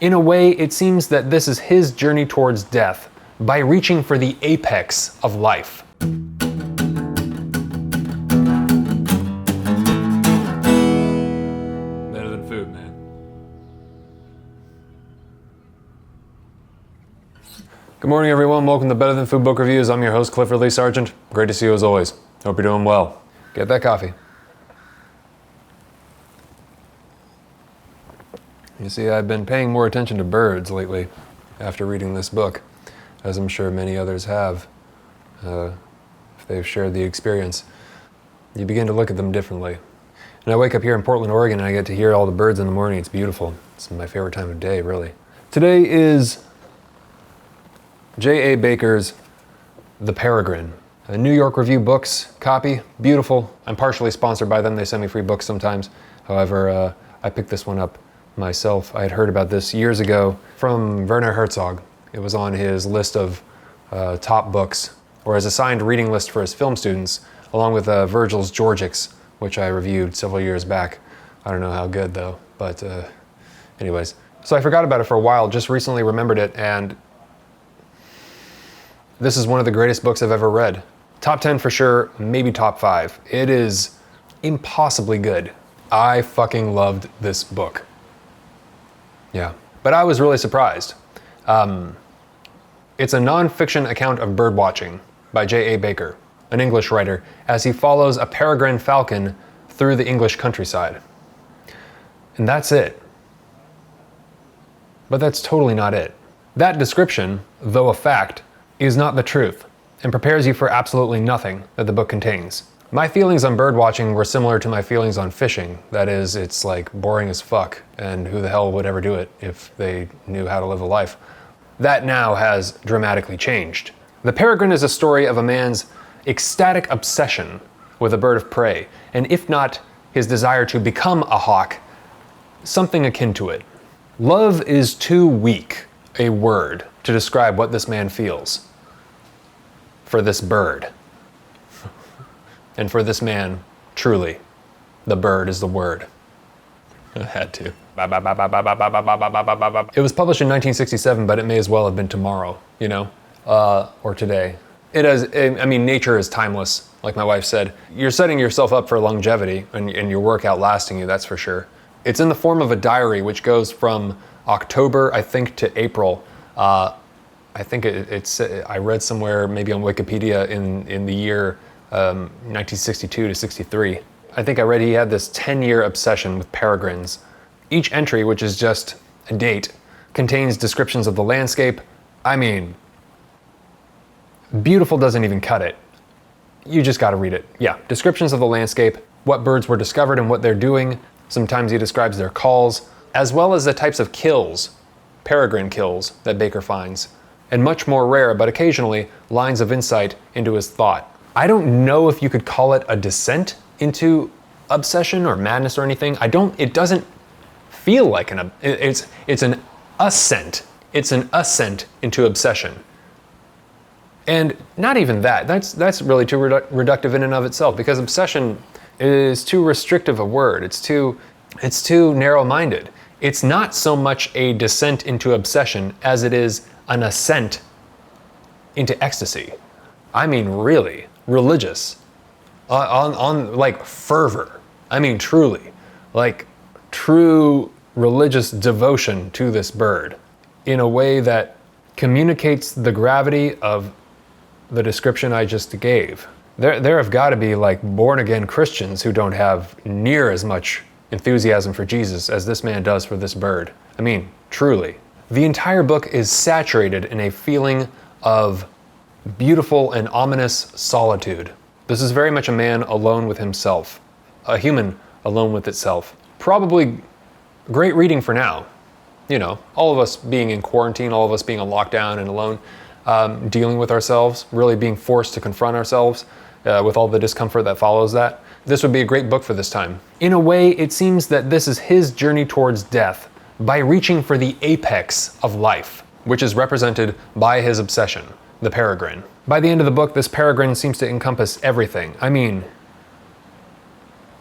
In a way, it seems that this is his journey towards death by reaching for the apex of life. Better than food, man. Good morning, everyone. Welcome to Better Than Food Book Reviews. I'm your host, Clifford Lee Sargent. Great to see you as always. Hope you're doing well. Get that coffee. You see, I've been paying more attention to birds lately after reading this book, as I'm sure many others have, if they've shared the experience. You begin to look at them differently. And I wake up here in Portland, Oregon, and I get to hear all the birds in the morning. It's beautiful. It's my favorite time of day, really. Today is J.A. Baker's The Peregrine, a New York Review Books copy. Beautiful. I'm partially sponsored by them. They send me free books sometimes. However, I picked this one up myself. I had heard about this years ago from Werner Herzog. It was on his list of top books, or his assigned reading list for his film students, along with Virgil's Georgics, which I reviewed several years back. I don't know how good though, but anyways. So I forgot about it for a while, just recently remembered it, and this is one of the greatest books I've ever read. Top 10 for sure, maybe top 5. It is impossibly good. I fucking loved this book. Yeah, but I was really surprised. It's a non-fiction account of birdwatching by J.A. Baker, an English writer, as he follows a peregrine falcon through the English countryside. And that's it. But that's totally not it. That description, though a fact, is not the truth, and prepares you for absolutely nothing that the book contains. My feelings on birdwatching were similar to my feelings on fishing. That is, it's like boring as fuck, and who the hell would ever do it if they knew how to live a life? That now has dramatically changed. The Peregrine is a story of a man's ecstatic obsession with a bird of prey, and if not his desire to become a hawk, something akin to it. Love is too weak a word to describe what this man feels for this bird. And for this man, truly, the bird is the word. I had to. It was published in 1967, but it may as well have been tomorrow, you know, or today. It has, I mean, nature is timeless, like my wife said. You're setting yourself up for longevity and your work outlasting you, that's for sure. It's in the form of a diary, which goes from October, I think, to April. I think I read somewhere, maybe on Wikipedia, in the year 1962 to 63. I think I read he had this 10-year obsession with peregrines. Each entry, which is just a date, contains descriptions of the landscape. I mean, beautiful doesn't even cut it. You just gotta read it. Yeah, descriptions of the landscape, what birds were discovered and what they're doing. Sometimes he describes their calls, as well as the types of kills, peregrine kills, that Baker finds. And much more rare, but occasionally, lines of insight into his thought. I don't know if you could call it a descent into obsession or madness or anything. It doesn't feel like it's an ascent. It's an ascent into obsession. And not even that. That's really too reductive in and of itself, because obsession is too restrictive a word. It's too narrow-minded. It's not so much a descent into obsession as it is an ascent into ecstasy. I mean, really, religious, on like fervor. I mean, truly, like true religious devotion to this bird in a way that communicates the gravity of the description I just gave. There have got to be like born-again Christians who don't have near as much enthusiasm for Jesus as this man does for this bird. I mean, truly. The entire book is saturated in a feeling of beautiful and ominous solitude. This is very much a man alone with himself, a human alone with itself. Probably great reading for now. You know, all of us being in quarantine, all of us being on lockdown and alone, dealing with ourselves, really being forced to confront ourselves with all the discomfort that follows that. This would be a great book for this time. In a way, it seems that this is his journey towards death by reaching for the apex of life, which is represented by his obsession, the peregrine. By the end of the book, this peregrine seems to encompass everything. I mean,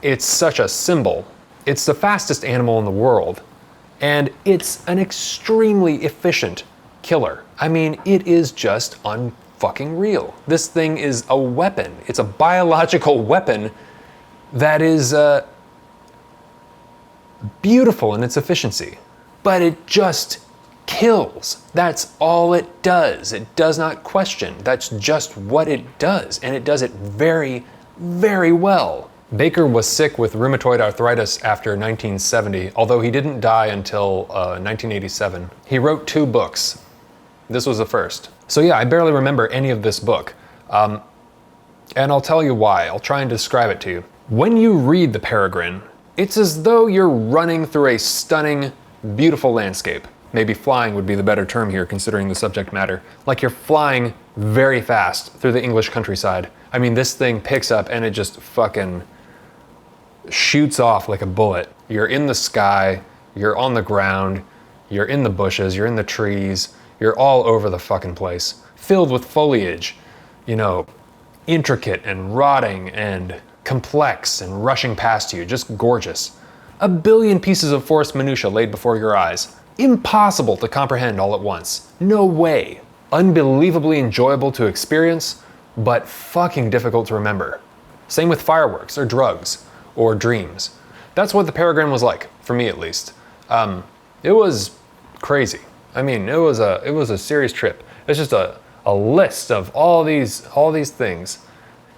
it's such a symbol. It's the fastest animal in the world. And it's an extremely efficient killer. I mean, it is just unfucking real. This thing is a weapon. It's a biological weapon that is beautiful in its efficiency. But it just kills. That's all it does. It does not question. That's just what it does. And it does it very, very well. Baker was sick with rheumatoid arthritis after 1970, although he didn't die until 1987. He wrote 2 books. This was the first. So yeah, I barely remember any of this book. And I'll tell you why. I'll try and describe it to you. When you read the Peregrine, it's as though you're running through a stunning, beautiful landscape. Maybe flying would be the better term here, considering the subject matter. Like you're flying very fast through the English countryside. I mean, this thing picks up and it just fucking shoots off like a bullet. You're in the sky, you're on the ground, you're in the bushes, you're in the trees, you're all over the fucking place. Filled with foliage, you know, intricate and rotting and complex and rushing past you, just gorgeous. A billion pieces of forest minutia laid before your eyes. Impossible to comprehend all at once. No way. Unbelievably enjoyable to experience, but fucking difficult to remember. Same with fireworks or drugs or dreams. That's what the Peregrine was like, for me at least. It was crazy. I mean, it was a serious trip. It's just a list of all these things.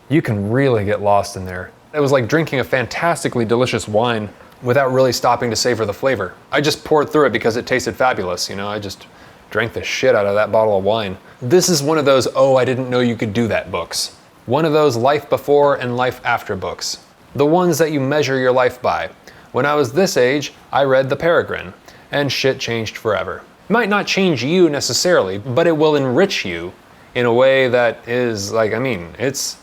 You can really get lost in there. It was like drinking a fantastically delicious wine without really stopping to savor the flavor. I just poured through it because it tasted fabulous, you know, I just drank the shit out of that bottle of wine. This is one of those, oh, I didn't know you could do that books. One of those life before and life after books. The ones that you measure your life by. When I was this age, I read the Peregrine, and shit changed forever. It might not change you necessarily, but it will enrich you in a way that is like, I mean, it's,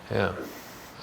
yeah.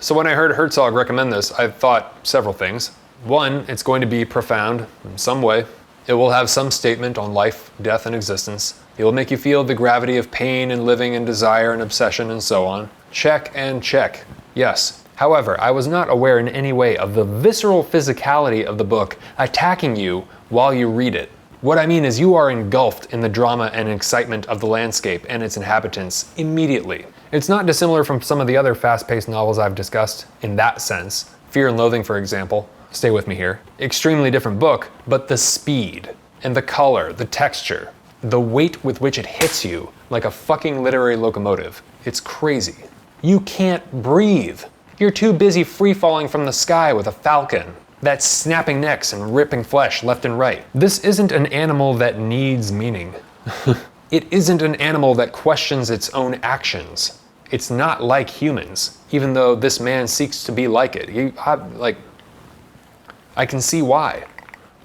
So when I heard Herzog recommend this, I thought several things. One, it's going to be profound in some way. It will have some statement on life, death, and existence. It will make you feel the gravity of pain and living and desire and obsession and so on. Check and check. Yes. However, I was not aware in any way of the visceral physicality of the book attacking you while you read it. What I mean is you are engulfed in the drama and excitement of the landscape and its inhabitants immediately. It's not dissimilar from some of the other fast-paced novels I've discussed in that sense. Fear and Loathing, for example. Stay with me here. Extremely different book, but the speed and the color, the texture, the weight with which it hits you like a fucking literary locomotive. It's crazy. You can't breathe. You're too busy free-falling from the sky with a falcon that's snapping necks and ripping flesh left and right. This isn't an animal that needs meaning. It isn't an animal that questions its own actions. It's not like humans, even though this man seeks to be like it. I can see why.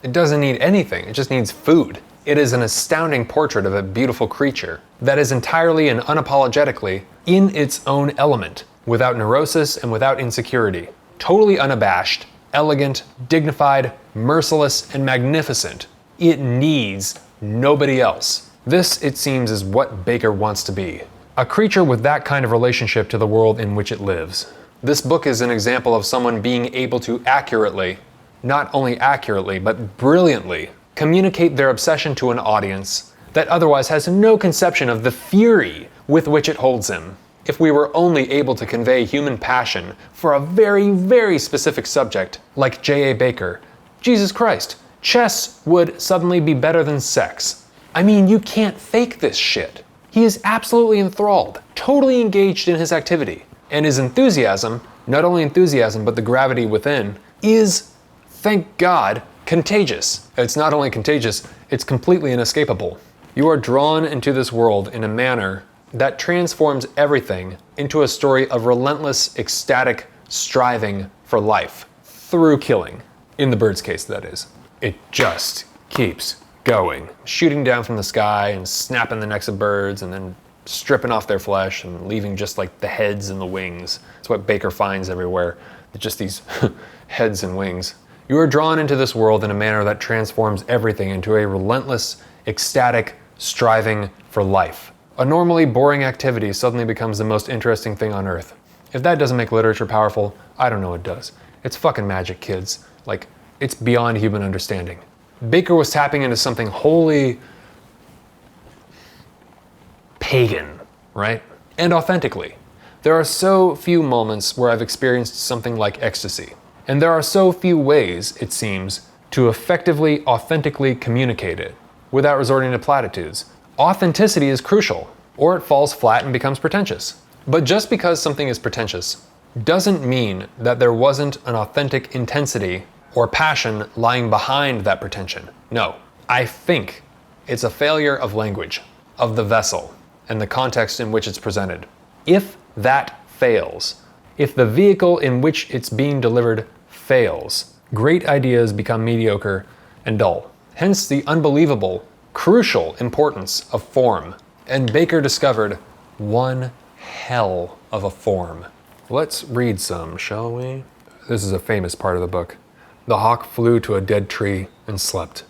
It doesn't need anything, it just needs food. It is an astounding portrait of a beautiful creature that is entirely and unapologetically in its own element, without neurosis and without insecurity. Totally unabashed, elegant, dignified, merciless, and magnificent. It needs nobody else. This, it seems, is what Baker wants to be. A creature with that kind of relationship to the world in which it lives. This book is an example of someone being able to accurately, not only accurately, but brilliantly, communicate their obsession to an audience that otherwise has no conception of the fury with which it holds him. If we were only able to convey human passion for a very, very specific subject, like J.A. Baker, Jesus Christ, chess would suddenly be better than sex. I mean, you can't fake this shit. He is absolutely enthralled, totally engaged in his activity. And his enthusiasm, not only enthusiasm, but the gravity within, is, thank God, contagious. It's not only contagious, it's completely inescapable. You are drawn into this world in a manner that transforms everything into a story of relentless, ecstatic striving for life through killing. In the bird's case, that is. It just keeps going. Shooting down from the sky and snapping the necks of birds and then stripping off their flesh and leaving just like the heads and the wings. That's what Baker finds everywhere. Just these heads and wings. You are drawn into this world in a manner that transforms everything into a relentless, ecstatic striving for life. A normally boring activity suddenly becomes the most interesting thing on earth. If that doesn't make literature powerful, I don't know what does. It's fucking magic, kids. Like, it's beyond human understanding. Baker was tapping into something wholly pagan, right? And authentically. There are so few moments where I've experienced something like ecstasy. And there are so few ways, it seems, to effectively, authentically communicate it without resorting to platitudes. Authenticity is crucial, or it falls flat and becomes pretentious. But just because something is pretentious doesn't mean that there wasn't an authentic intensity or passion lying behind that pretension. No, I think it's a failure of language, of the vessel, and the context in which it's presented. If that fails, if the vehicle in which it's being delivered fails, great ideas become mediocre and dull. Hence the unbelievable, crucial importance of form. And Baker discovered one hell of a form. Let's read some, shall we? This is a famous part of the book. The hawk flew to a dead tree and slept.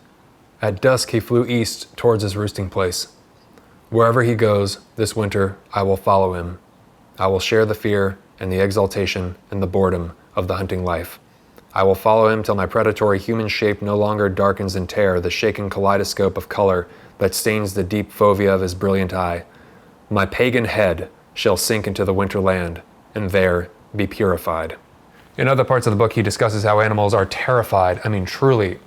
At dusk he flew east towards his roosting place. Wherever he goes this winter, I will follow him. I will share the fear and the exaltation and the boredom of the hunting life. I will follow him till my predatory human shape no longer darkens and tear the shaken kaleidoscope of color that stains the deep fovea of his brilliant eye. My pagan head shall sink into the winter land, and there be purified. In other parts of the book, he discusses how animals are terrified, truly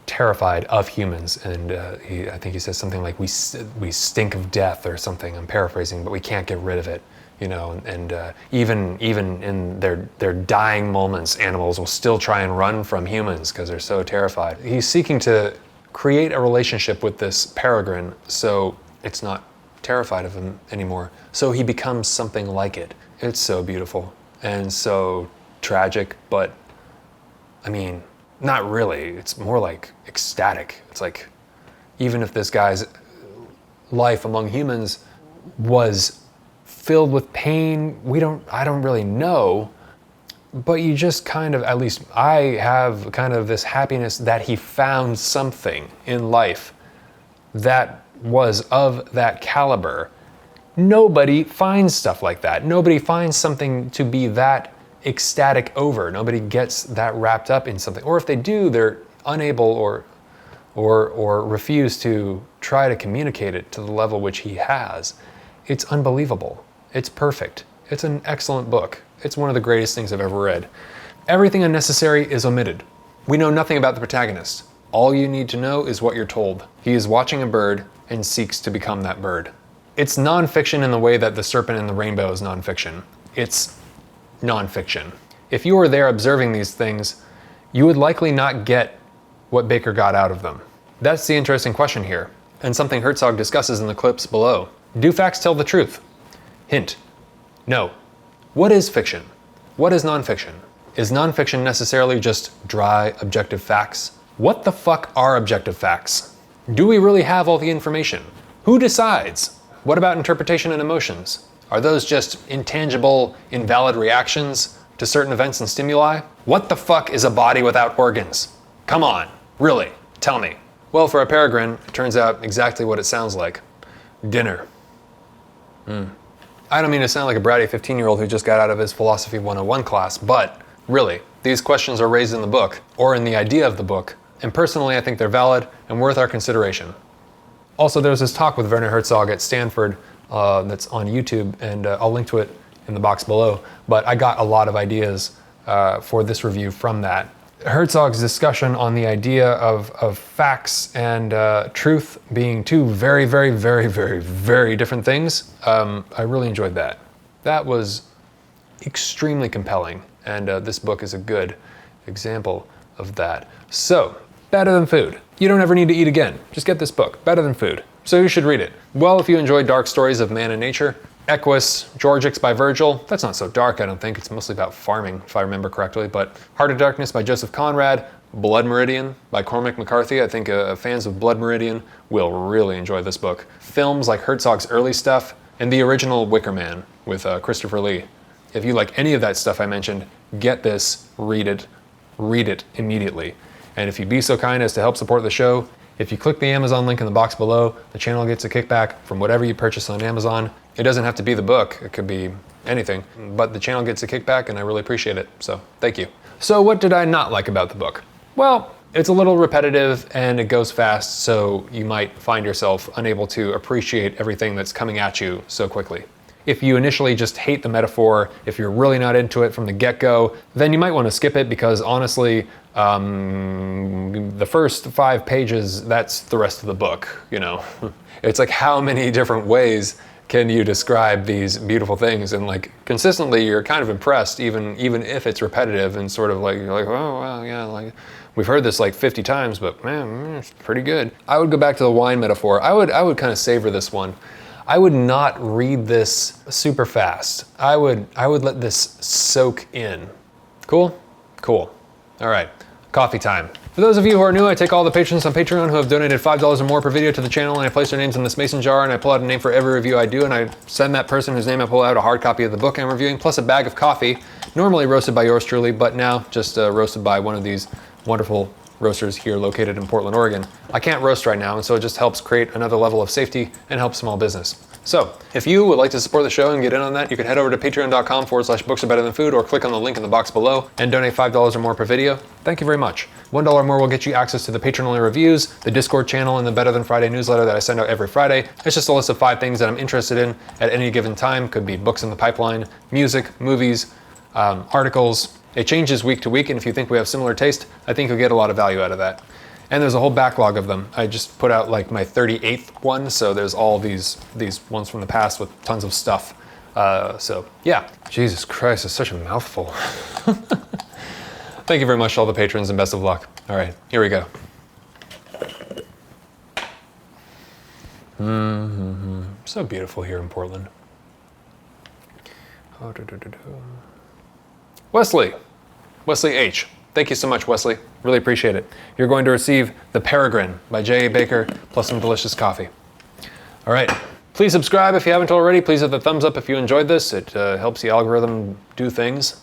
terrified of humans. And I think he says something like, we stink of death or something. I'm paraphrasing, but we can't get rid of it. Even in their dying moments, animals will still try and run from humans because they're so terrified. He's seeking to create a relationship with this Peregrine so it's not terrified of him anymore. So he becomes something like it. It's so beautiful and so tragic, but not really. It's more like ecstatic. It's like, even if this guy's life among humans was filled with pain, I don't really know, but you just kind of, at least I have kind of this happiness that he found something in life that was of that caliber. Nobody finds stuff like that. Nobody finds something to be that ecstatic over. Nobody gets that wrapped up in something. Or if they do, they're unable or refuse to try to communicate it to the level which he has. It's unbelievable. It's perfect. It's an excellent book. It's one of the greatest things I've ever read. Everything unnecessary is omitted. We know nothing about the protagonist. All you need to know is what you're told. He is watching a bird and seeks to become that bird. It's nonfiction in the way that The Serpent and the Rainbow is nonfiction. It's nonfiction. If you were there observing these things, you would likely not get what Baker got out of them. That's the interesting question here, and something Herzog discusses in the clips below. Do facts tell the truth? Hint: no. What is fiction? What is nonfiction? Is nonfiction necessarily just dry, objective facts? What the fuck are objective facts? Do we really have all the information? Who decides? What about interpretation and emotions? Are those just intangible, invalid reactions to certain events and stimuli? What the fuck is a body without organs? Come on, really, tell me. Well, for a Peregrine, it turns out exactly what it sounds like. Dinner. I don't mean to sound like a bratty 15-year-old who just got out of his Philosophy 101 class, but really, these questions are raised in the book, or in the idea of the book, and personally I think they're valid and worth our consideration. Also, there's this talk with Werner Herzog at Stanford that's on YouTube, and I'll link to it in the box below, but I got a lot of ideas for this review from that. Herzog's discussion on the idea of facts and truth being two very, very, very, very, very different things, I really enjoyed that. That was extremely compelling, and this book is a good example of that. So, Better Than Food. You don't ever need to eat again. Just get this book, Better Than Food. So you should read it. Well, if you enjoy dark stories of man and nature, Equus, Georgics by Virgil. That's not so dark, I don't think. It's mostly about farming, if I remember correctly. But Heart of Darkness by Joseph Conrad, Blood Meridian by Cormac McCarthy. I think fans of Blood Meridian will really enjoy this book. Films like Herzog's early stuff and the original Wicker Man with Christopher Lee. If you like any of that stuff I mentioned, get this, read it immediately. And if you'd be so kind as to help support the show, if you click the Amazon link in the box below, the channel gets a kickback from whatever you purchase on Amazon. It doesn't have to be the book. It could be anything, but the channel gets a kickback and I really appreciate it, so thank you. So what did I not like about the book? Well, it's a little repetitive and it goes fast, so you might find yourself unable to appreciate everything that's coming at you so quickly. If you initially just hate the metaphor, if you're really not into it from the get-go, then you might want to skip it because honestly, the first 5 pages, that's the rest of the book, you know. It's like how many different ways can you describe these beautiful things, and like consistently you're kind of impressed even if it's repetitive and sort of like you're like, oh wow, yeah, like we've heard this like 50 times, but man, it's pretty good. I would go back to the wine metaphor. I would kind of savor this one. I would not read this super fast. I would let this soak in. Cool? Cool. All right, coffee time. For those of you who are new, I take all the patrons on Patreon who have donated $5 or more per video to the channel, and I place their names in this mason jar, and I pull out a name for every review I do, and I send that person whose name I pull out a hard copy of the book I'm reviewing, plus a bag of coffee, normally roasted by yours truly, but now just roasted by one of these wonderful roasters here located in Portland, Oregon. I can't roast right now, and so it just helps create another level of safety and help small business. So, if you would like to support the show and get in on that, you can head over to patreon.com/books are better than food, or click on the link in the box below and donate $5 or more per video. Thank you very much. $1 more will get you access to the patron-only reviews, the Discord channel, and the Better Than Friday newsletter that I send out every Friday. It's just a list of 5 things that I'm interested in at any given time. Could be books in the pipeline, music, movies, articles. It changes week to week, and if you think we have similar taste, I think you'll get a lot of value out of that. And there's a whole backlog of them. I just put out like my 38th one, so there's all these ones from the past with tons of stuff. So yeah, Jesus Christ, it's such a mouthful. Thank you very much to all the patrons and best of luck. All right, here we go. So beautiful here in Portland. Wesley H. Thank you so much, Wesley. Really appreciate it. You're going to receive The Peregrine by J.A. Baker, plus some delicious coffee. All right. Please subscribe if you haven't already. Please hit the thumbs up if you enjoyed this. It helps the algorithm do things.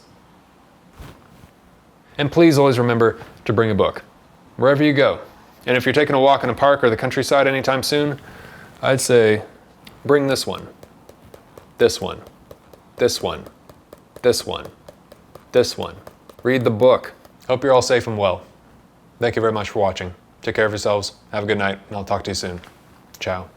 And please always remember to bring a book wherever you go. And if you're taking a walk in a park or the countryside anytime soon, I'd say bring this one, this one, this one, this one, this one. Read the book. Hope you're all safe and well. Thank you very much for watching. Take care of yourselves. Have a good night, and I'll talk to you soon. Ciao.